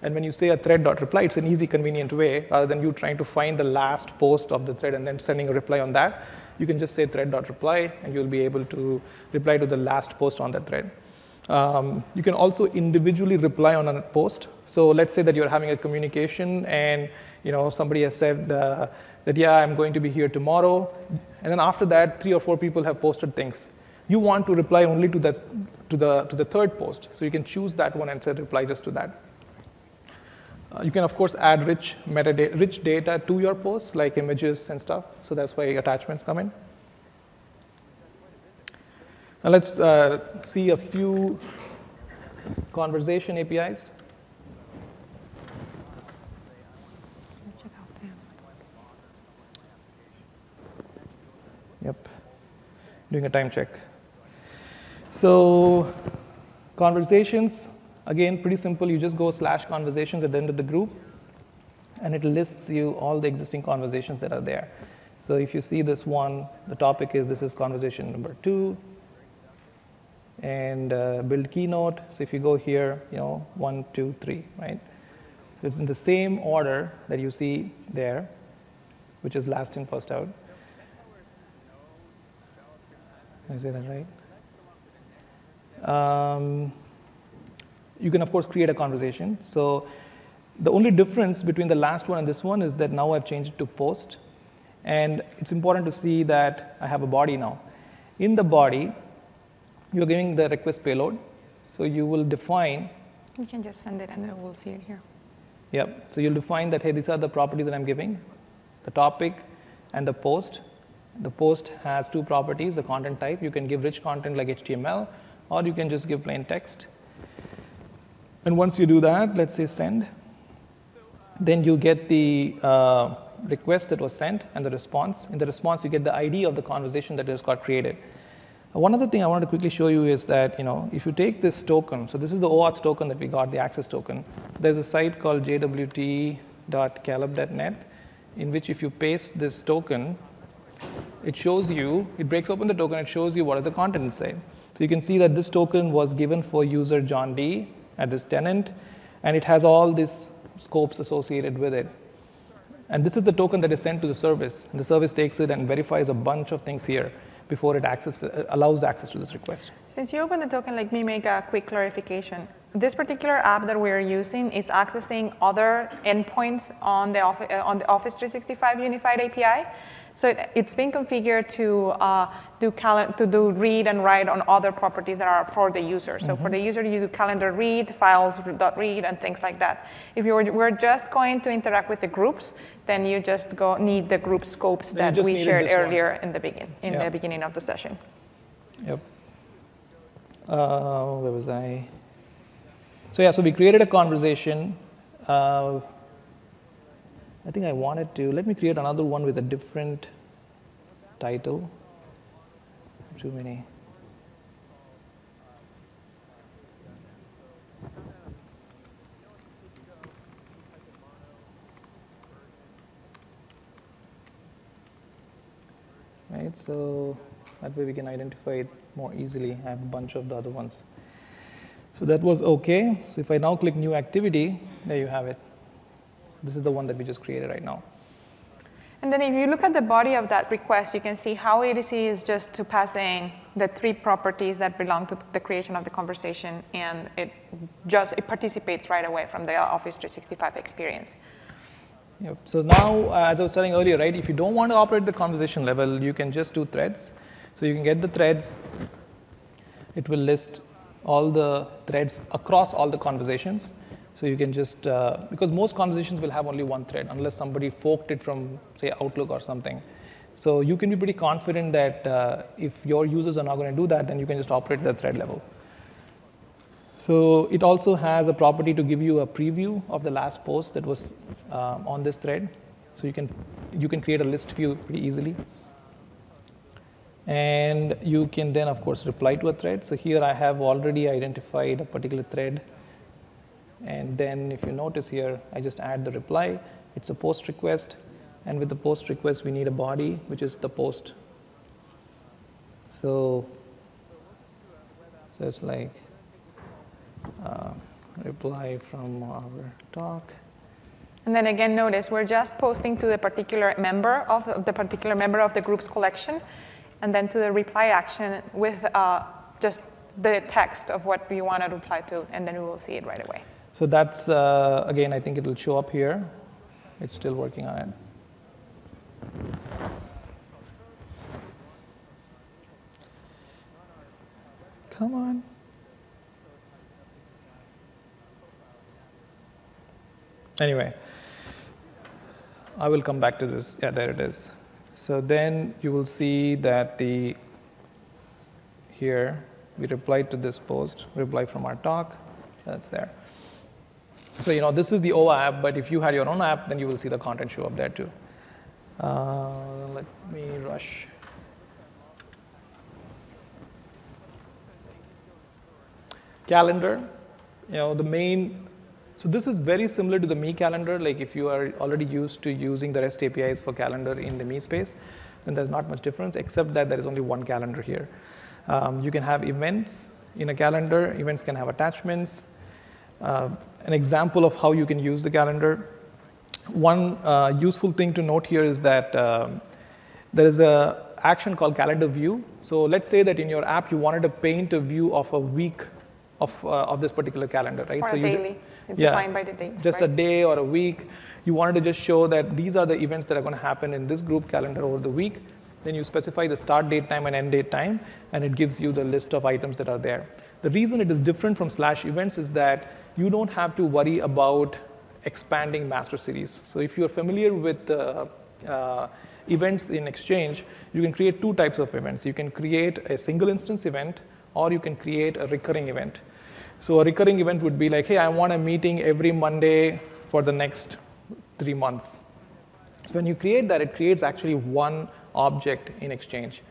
And when you say a thread.reply, it's an easy, convenient way, rather than you trying to find the last post of the thread and then sending a reply on that. You can just say thread.reply, and you'll be able to reply to the last post on that thread. You can also individually reply on a post. So let's say that you're having a communication, and somebody has said that, yeah, I'm going to be here tomorrow. And then after that, 3 or 4 people have posted things. You want to reply only to the third post. So you can choose that one and say reply just to that. You can, of course, add rich data to your posts, like images and stuff. So that's why attachments come in. Now let's see a few conversation APIs. Yep, doing a time check. So conversations, again, pretty simple. You just go /conversations at the end of the group, and it lists you all the existing conversations that are there. So if you see this one, the topic is, this is conversation number 2, and build keynote. So if you go here, 1, 2, 3, right? So it's in the same order that you see there, which is last in, first out. Did I say that right? You can, of course, create a conversation. So the only difference between the last one and this one is that now I've changed it to post. And it's important to see that I have a body now. In the body, you're giving the request payload. So you will define. You can just send it and then we'll see it here. Yep. So you'll define that, hey, these are the properties that I'm giving, the topic and the post. The post has two properties, the content type. You can give rich content like HTML, or you can just give plain text. And once you do that, let's say send, then you get the request that was sent and the response. In the response, you get the ID of the conversation that just got created. One other thing I wanted to quickly show you is that, if you take this token, so this is the OAuth token that we got, the access token. There's a site called jwt.caleb.net, in which if you paste this token, it shows you, it breaks open the token, it shows you what is the content inside. So you can see that this token was given for user John D at this tenant, and it has all these scopes associated with it. And this is the token that is sent to the service. And the service takes it and verifies a bunch of things here before it allows access to this request. Since you open the token, let me make a quick clarification. This particular app that we're using is accessing other endpoints on the Office 365 Unified API. So it's been configured to do read and write on other properties that are for the user. So for the user, you do calendar read, files.read, and things like that. If we're just going to interact with the groups, then you just need the group scopes that we shared earlier in the beginning of the session. Yep. Where was I? So yeah, so we created a conversation. I think I wanted to, let me create another one with a different title. Too many. Right, so that way we can identify it more easily. I have a bunch of the other ones. So that was okay. So if I now click new activity, there you have it. This is the one that we just created right now. And then if you look at the body of that request, you can see how easy is just to pass in the three properties that belong to the creation of the conversation, and it participates right away from the Office 365 experience. Yep. So now, as I was telling earlier, right, if you don't want to operate the conversation level, you can just do threads. So you can get the threads. It will list all the threads across all the conversations. So you can just, because most conversations will have only one thread, unless somebody forked it from, say, Outlook or something. So you can be pretty confident that if your users are not going to do that, then you can just operate the thread level. So it also has a property to give you a preview of the last post that was on this thread. So you can create a list view pretty easily. And you can then, of course, reply to a thread. So here I have already identified a particular thread. And then if you notice here, I just add the reply. It's a post request. And with the post request, we need a body, which is the post. So it's like reply from our talk. And then again, notice we're just posting to the particular member of the group's collection, and then to the reply action with just the text of what we want to reply to, and then we will see it right away. So that's, again, I think it will show up here. It's still working on it. Come on. Anyway, I will come back to this. Yeah, there it is. So then you will see that here we replied to this post, reply from our talk. That's there. So this is the OA app, but if you had your own app, then you will see the content show up there too. Let me rush. Calendar, the main. So this is very similar to the Me calendar. Like if you are already used to using the REST APIs for calendar in the Me space, then there's not much difference, except that there is only one calendar here. You can have events in a calendar. Events can have attachments. an example of how you can use the calendar. One useful thing to note here is that there is an action called calendar view. So let's say that in your app you wanted to paint a view of a week of this particular calendar, right? Or so a daily. It's defined by the dates, just right? a day or a week. You wanted to just show that these are the events that are going to happen in this group calendar over the week. Then you specify the start date time and end date time, and it gives you the list of items that are there. The reason it is different from /events is that you don't have to worry about expanding master series. So if you're familiar with events in Exchange, you can create two types of events. You can create a single instance event, or you can create a recurring event. So a recurring event would be like, hey, I want a meeting every Monday for the next 3 months. So when you create that, it creates actually one object in Exchange.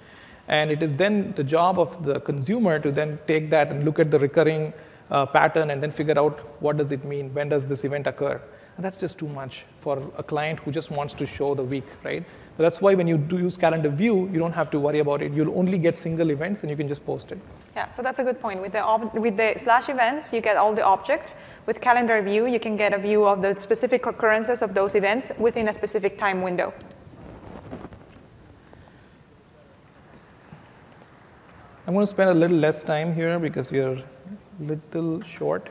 And it is then the job of the consumer to then take that and look at the recurring pattern and then figure out what does it mean, when does this event occur. And that's just too much for a client who just wants to show the week, right? So that's why when you do use calendar view, you don't have to worry about it. You'll only get single events and you can just post it. Yeah, so that's a good point. With the /events, you get all the objects. With calendar view, you can get a view of the specific occurrences of those events within a specific time window. I'm going to spend a little less time here because we are a little short.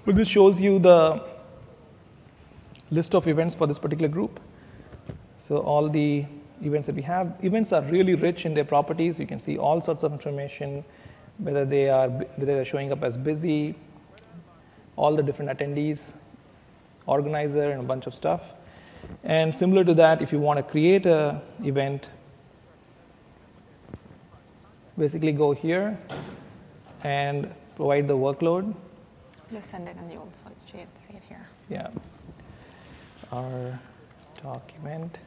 But this shows you the list of events for this particular group. So all the events that we have. Events are really rich in their properties. You can see all sorts of information, whether they're showing up as busy, all the different attendees, organizer, and a bunch of stuff. And similar to that, if you want to create an event, basically go here and provide the workload. Just send it and you'll see it here. Yeah. Our document.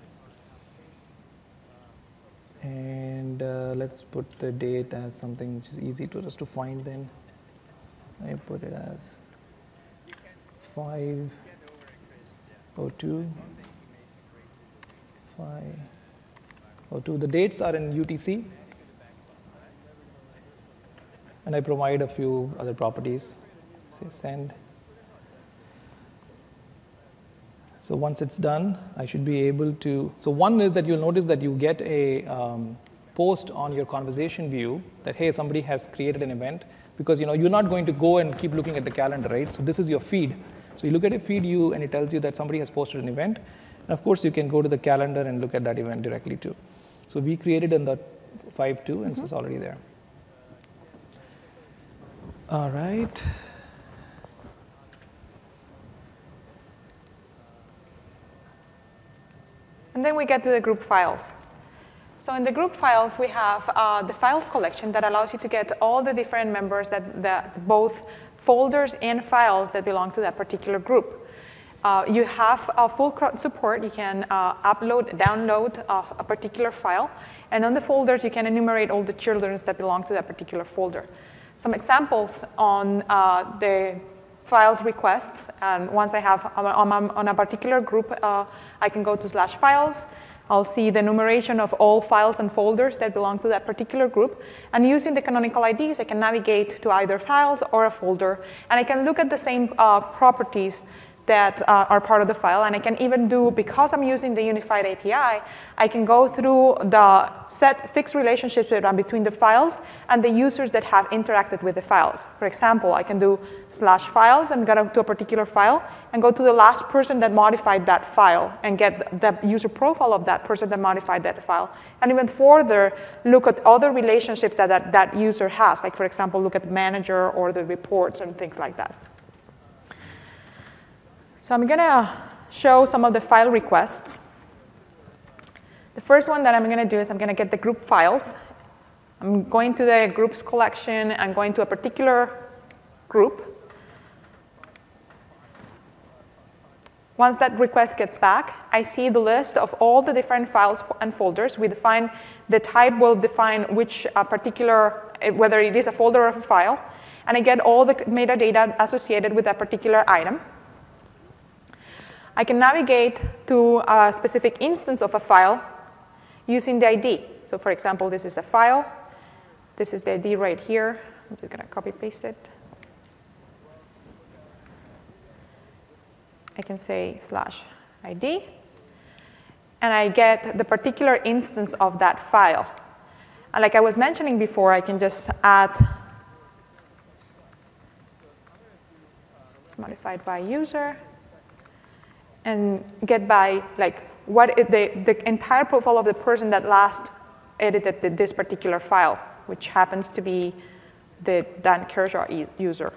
And let's put the date as something which is easy to just to find then. I put it as 5/02. 5/02. The dates are in UTC. And I provide a few other properties. Say send. So once it's done, I should be able to. So one is that you'll notice that you get a post on your conversation view that, hey, somebody has created an event, because you're not going to go and keep looking at the calendar, right? So this is your feed. So you look at a feed view and it tells you that somebody has posted an event. And of course, you can go to the calendar and look at that event directly too. So we created in the 5/2, and so it's already there. All right. And then we get to the group files. So in the group files, we have the files collection that allows you to get all the different members that both folders and files that belong to that particular group. You have full support. You can download a particular file. And on the folders, you can enumerate all the children that belong to that particular folder. Some examples on the files requests, and once I have on a particular group, I can go to /files. I'll see the enumeration of all files and folders that belong to that particular group, and using the canonical IDs, I can navigate to either files or a folder, and I can look at the same properties that are part of the file, and I can even do, because I'm using the unified API, I can go through the fixed relationships between the files and the users that have interacted with the files. For example, I can do /files and go to a particular file and go to the last person that modified that file and get the user profile of that person that modified that file. And even further, look at other relationships that user has, like for example, look at the manager or the reports and things like that. So I'm going to show some of the file requests. The first one that I'm going to do is I'm going to get the group files. I'm going to the groups collection. I'm going to a particular group. Once that request gets back, I see the list of all the different files and folders. We define the type will define which particular, whether it is a folder or a file. And I get all the metadata associated with that particular item. I can navigate to a specific instance of a file using the ID. So for example, this is a file. This is the ID right here. I'm just going to copy paste it. I can say /ID, and I get the particular instance of that file. And like I was mentioning before, I can just add it's modified by user and get by like what the entire profile of the person that last edited this particular file, which happens to be the Dan Kershaw user.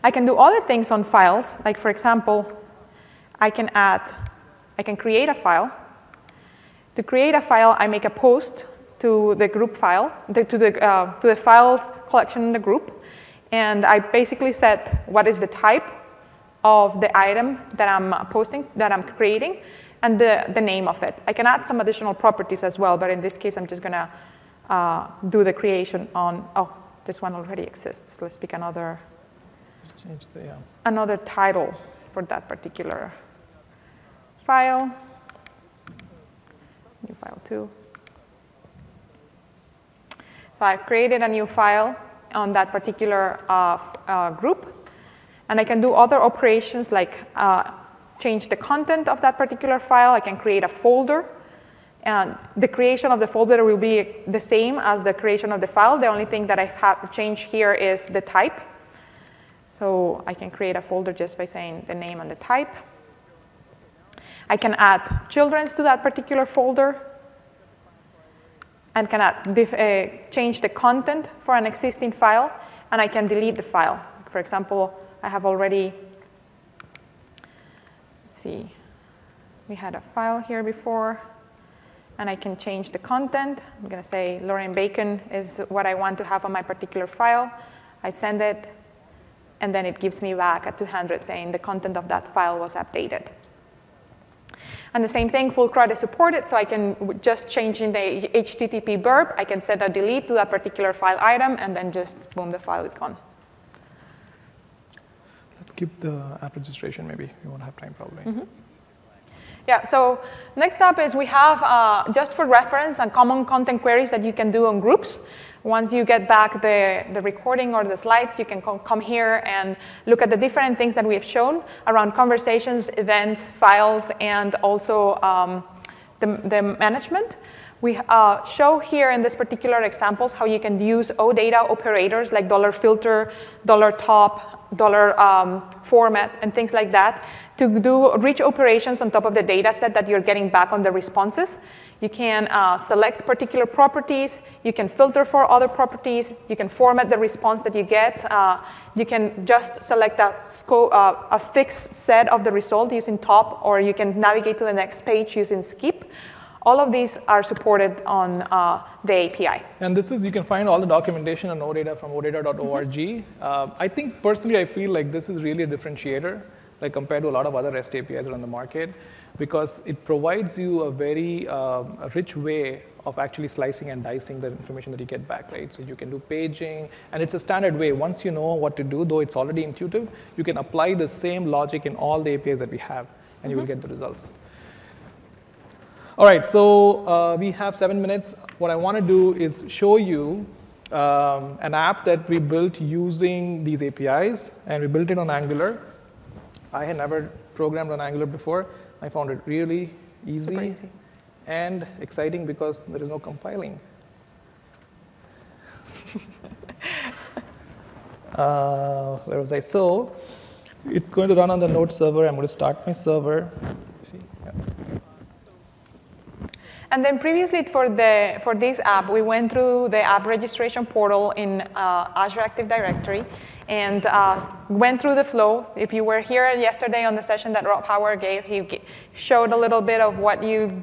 I can do other things on files, like for example, I can create a file. To create a file, I make a post to the group file, to the files collection in the group, and I basically set what is the type of the item that I'm posting, that I'm creating, and the name of it. I can add some additional properties as well, but in this case, I'm just going to do the creation on, oh, this one already exists. Let's pick another title for that particular file. New file 2. So I've created a new file on that particular group. And I can do other operations like change the content of that particular file. I can create a folder. And the creation of the folder will be the same as the creation of the file. The only thing that I have changed here is the type. So I can create a folder just by saying the name and the type. I can add children's to that particular folder and can change the content for an existing file, and I can delete the file. For example, I have already, let's see, we had a file here before, and I can change the content. I'm going to say Lauren Bacon is what I want to have on my particular file. I send it, and then it gives me back a 200 saying the content of that file was updated. And the same thing, full CRUD is supported, so I can just change in the HTTP verb. I can set a delete to that particular file item, and then just, boom, the file is gone. Let's keep the app registration, maybe. We won't have time, probably. Mm-hmm. Yeah, so next up is we have, just for reference, and common content queries that you can do on groups. Once you get back the recording or the slides, you can come here and look at the different things that we have shown around conversations, events, files, and also the management. We show here in this particular examples how you can use OData operators like $filter, $top, $format, and things like that to do rich operations on top of the data set that you're getting back on the responses. You can select particular properties. You can filter for other properties. You can format the response that you get. You can just select a fixed set of the result using top, or you can navigate to the next page using skip. All of these are supported on the API. And this is, you can find all the documentation on OData from odata.org. Mm-hmm. I think, personally, I feel like this is really a differentiator, like compared to a lot of other REST APIs that are on the market, because it provides you a very rich way of actually slicing and dicing the information that you get back, right? So you can do paging, and it's a standard way. Once you know what to do, though it's already intuitive, you can apply the same logic in all the APIs that we have, and you will get the results. All right, so we have 7 minutes. What I want to do is show you an app that we built using these APIs, and we built it on Angular. I had never programmed on Angular before. I found it really easy and exciting because there is no compiling. Where was I? So it's going to run on the Node server. I'm going to start my server. Yeah. And then previously for this app, we went through the app registration portal in Azure Active Directory and went through the flow. If you were here yesterday on the session that Rob Howard gave, he showed a little bit of what you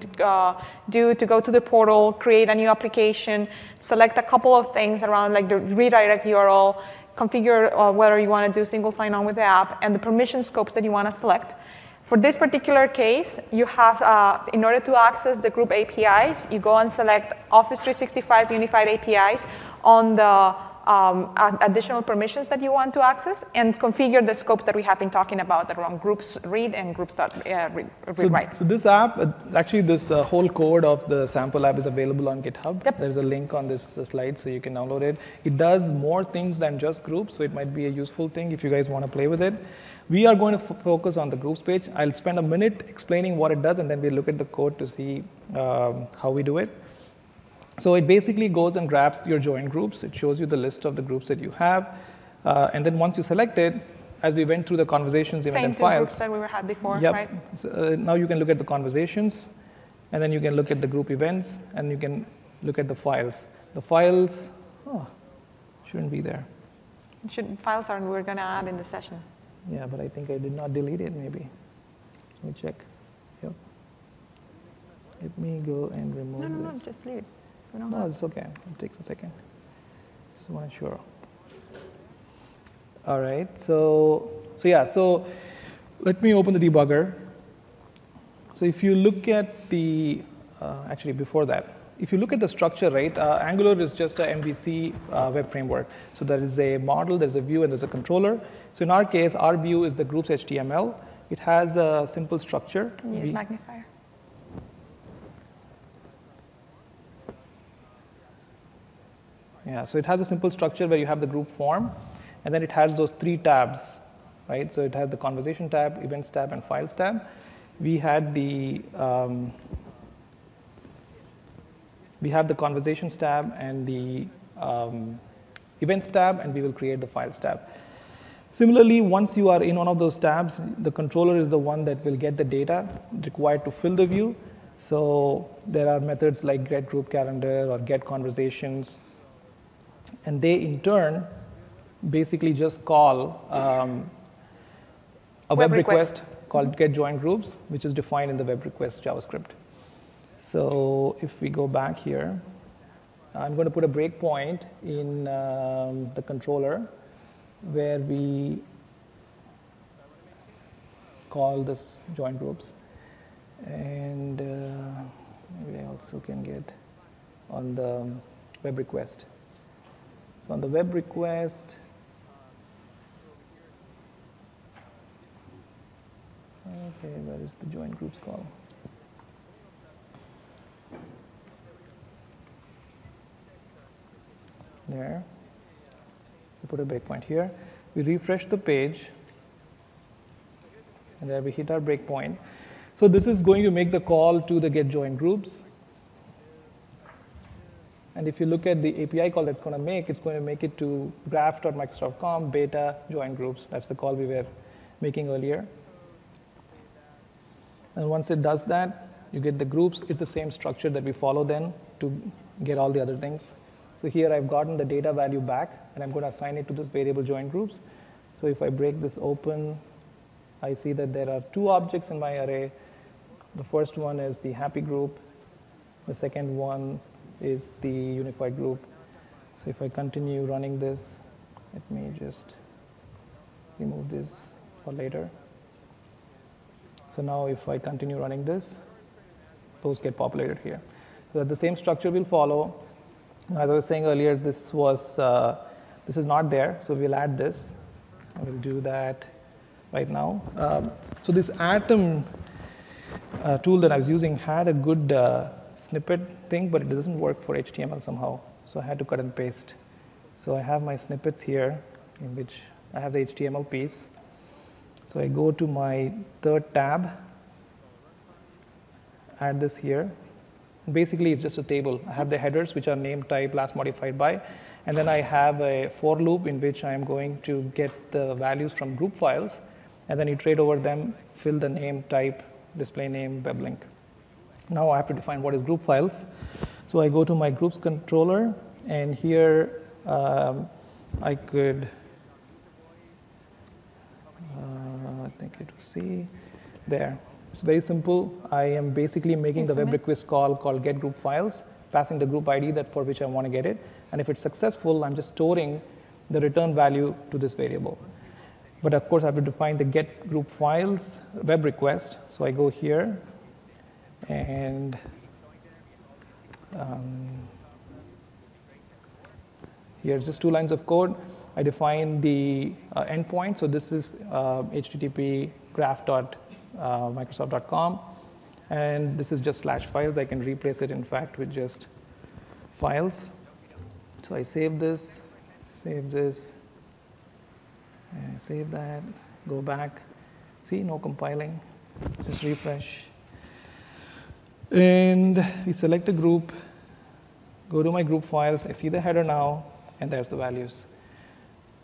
do to go to the portal, create a new application, select a couple of things around like the redirect URL, configure whether you want to do single sign-on with the app, and the permission scopes that you want to select. For this particular case, you have, in order to access the group APIs, you go and select Office 365 Unified APIs on the additional permissions that you want to access, and configure the scopes that we have been talking about around groups read and groups read write. So this app, actually this whole code of the sample app is available on GitHub. Yep. There's a link on this slide, so you can download it. It does more things than just groups, so it might be a useful thing if you guys want to play with it. We are going to focus on the groups page. I'll spend a minute explaining what it does, and then we'll look at the code to see how we do it. So it basically goes and grabs your join groups. It shows you the list of the groups that you have. And then once you select it, as we went through the conversations, event and files. Groups that we had before, yep. right? So, now you can look at the conversations, and then you can look at the group events, and you can look at the files. The files shouldn't be there. Files are we're going to add in the session. Yeah, but I think I did not delete it, maybe. Let me check. Yep. Let me go and remove this. No, just leave it. No, it's okay. It takes a second. Just want to sure. All right. So let me open the debugger. So if you look at the, actually before that, if you look at the structure, right, Angular is just a MVC web framework. So there is a model, there's a view, and there's a controller. So in our case, our view is the groups HTML. It has a simple structure. Can you use magnifier? Yeah, so it has a simple structure where you have the group form, and then it has those 3 tabs, right? So it has the conversation tab, events tab, and files tab. We had the conversations tab and the events tab, and we will create the files tab. Similarly, once you are in one of those tabs, the controller is the one that will get the data required to fill the view. So there are methods like get group calendar or get conversations. And they, in turn, basically just call a web request called get join groups, which is defined in the web request JavaScript. So if we go back here, I'm going to put a breakpoint in the controller where we call this join groups. And maybe I also can get on the web request. So on the web request, okay, where is the join groups call? There. We put a breakpoint here. We refresh the page, and there we hit our breakpoint. So this is going to make the call to the get join groups. And if you look at the API call that's going to make, it's going to make it to graph.microsoft.com beta join groups. That's the call we were making earlier. And once it does that, you get the groups. It's the same structure that we follow then to get all the other things. So here I've gotten the data value back, and I'm going to assign it to this variable join groups. So if I break this open, I see that there are 2 objects in my array. The first one is the happy group. The second one is the unified group. So if I continue running this, let me just remove this for later. So now if I continue running this, those get populated here. So that the same structure will follow. As I was saying earlier, this is not there, so we'll add this. I will do that right now. So this Atom tool that I was using had a good snippet thing, but it doesn't work for HTML somehow. So I had to cut and paste. So I have my snippets here, in which I have the HTML piece. So I go to my 3rd tab, add this here. Basically, it's just a table. I have the headers, which are name, type, last modified by, and then I have a for loop in which I'm going to get the values from group files, and then iterate over them, fill the name, type, display name, web link. Now I have to define what is group files. So I go to my groups controller, and here I could, I think it was C, there. It's very simple. I am basically making the web request call called get group files, passing the group ID that for which I want to get it. And if it's successful, I'm just storing the return value to this variable. But of course, I have to define the get group files web request. So I go here, and Here's just 2 lines of code. I define the endpoint. So this is http graph.microsoft.com. And this is just /files. I can replace it, in fact, with just files. So I save this, and save that, go back. See, no compiling. Just refresh. And we select a group, go to my group files. I see the header now, and there's the values.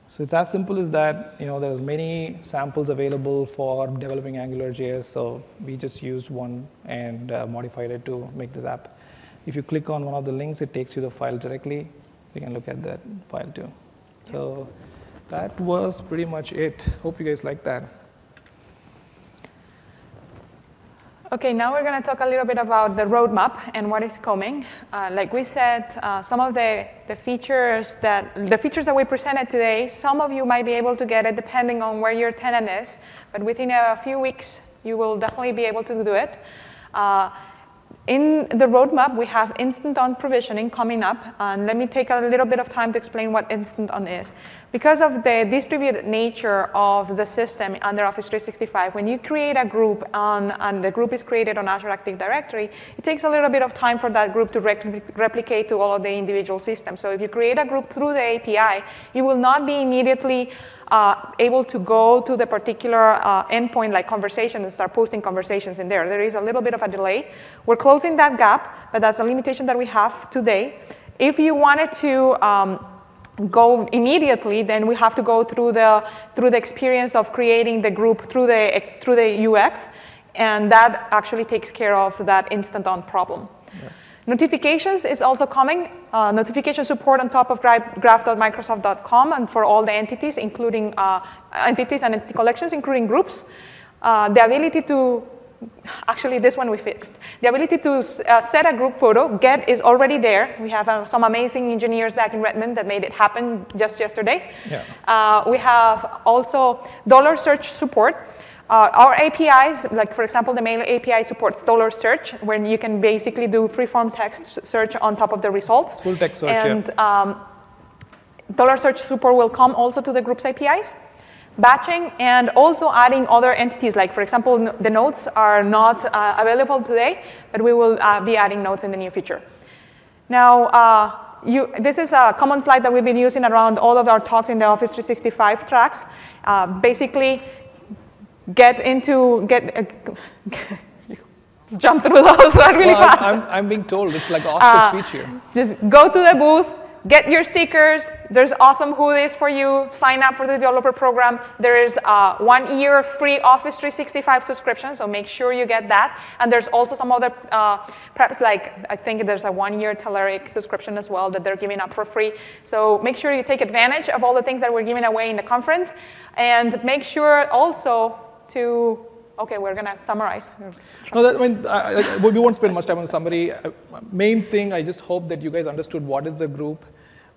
So it's as simple as that. There's many samples available for developing AngularJS, so we just used one and modified it to make this app. If you click on one of the links, it takes you to the file directly. You can look at that file too. So that was pretty much it. Hope you guys like that. Okay, now we're going to talk a little bit about the roadmap and what is coming. Like we said, some of the features that we presented today, some of you might be able to get it depending on where your tenant is, but within a few weeks, you will definitely be able to do it. In the roadmap, we have instant-on provisioning coming up. And let me take a little bit of time to explain what instant-on is. Because of the distributed nature of the system under Office 365, when you create a group and the group is created on Azure Active Directory, it takes a little bit of time for that group to replicate to all of the individual systems. So if you create a group through the API, you will not be immediately able to go to the particular endpoint like conversation and start posting conversations in there. There is a little bit of a delay. We're closing that gap, but that's a limitation that we have today. If you wanted to go immediately, then we have to go through the experience of creating the group through the UX, and that actually takes care of that instant-on problem. Yeah. Notifications is also coming. Notification support on top of graph.microsoft.com and for all the entities, including entities and entity collections, including groups. The ability to, actually this one we fixed. The ability to set a group photo, get is already there. We have some amazing engineers back in Redmond that made it happen just yesterday. Yeah. We have also $search support. Our APIs, like for example, the mail API supports $search, where you can basically do free-form text search on top of the results. Full text search, and $search support will come also to the groups APIs. Batching and also adding other entities, like for example, the notes are not available today, but we will be adding notes in the near future. Now, this is a common slide that we've been using around all of our talks in the Office 365 tracks. Basically, jump through those really fast. I'm being told it's like Oscar speech here. Just go to the booth, get your stickers. There's awesome hoodies for you. Sign up for the developer program. There is a 1-year free Office 365 subscription, so make sure you get that. And there's also some other preps, like I think there's a 1-year Telerik subscription as well that they're giving up for free. So make sure you take advantage of all the things that we're giving away in the conference, and make sure also to, okay, we're going to summarize. No, we won't spend much time on the summary. Main thing, I just hope that you guys understood what is the group,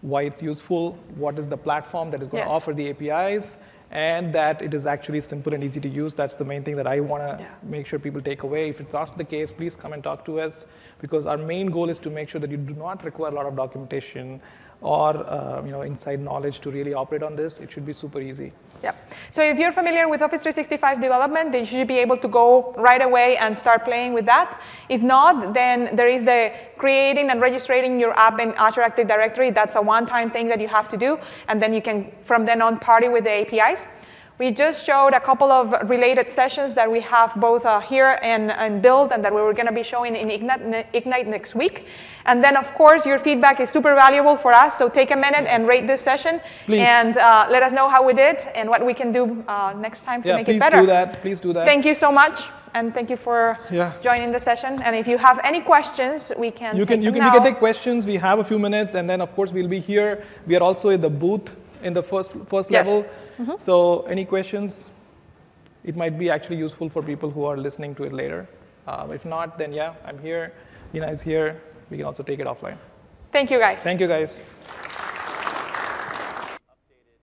why it's useful, what is the platform that is going to offer the APIs, and that it is actually simple and easy to use. That's the main thing that I want to make sure people take away. If it's not the case, please come and talk to us, because our main goal is to make sure that you do not require a lot of documentation or inside knowledge to really operate on this. It should be super easy. Yeah. So if you're familiar with Office 365 development, then you should be able to go right away and start playing with that. If not, then there is the creating and registering your app in Azure Active Directory. That's a one-time thing that you have to do, and then you can, from then on, party with the APIs. We just showed a couple of related sessions that we have both here and Build, and that we were going to be showing in Ignite next week. And then, of course, your feedback is super valuable for us, so take a minute and rate this session. Please. And let us know how we did and what we can do next time to make it better. Please do that. Thank you so much, and thank you for joining the session. And if you have any questions, we can take them now. You can take questions. We have a few minutes, and then, of course, we'll be here. We are also in the booth in the first level. Mm-hmm. So any questions? It might be actually useful for people who are listening to it later. If not, then I'm here. Nina is here. We can also take it offline. Thank you, guys. Thank you, guys.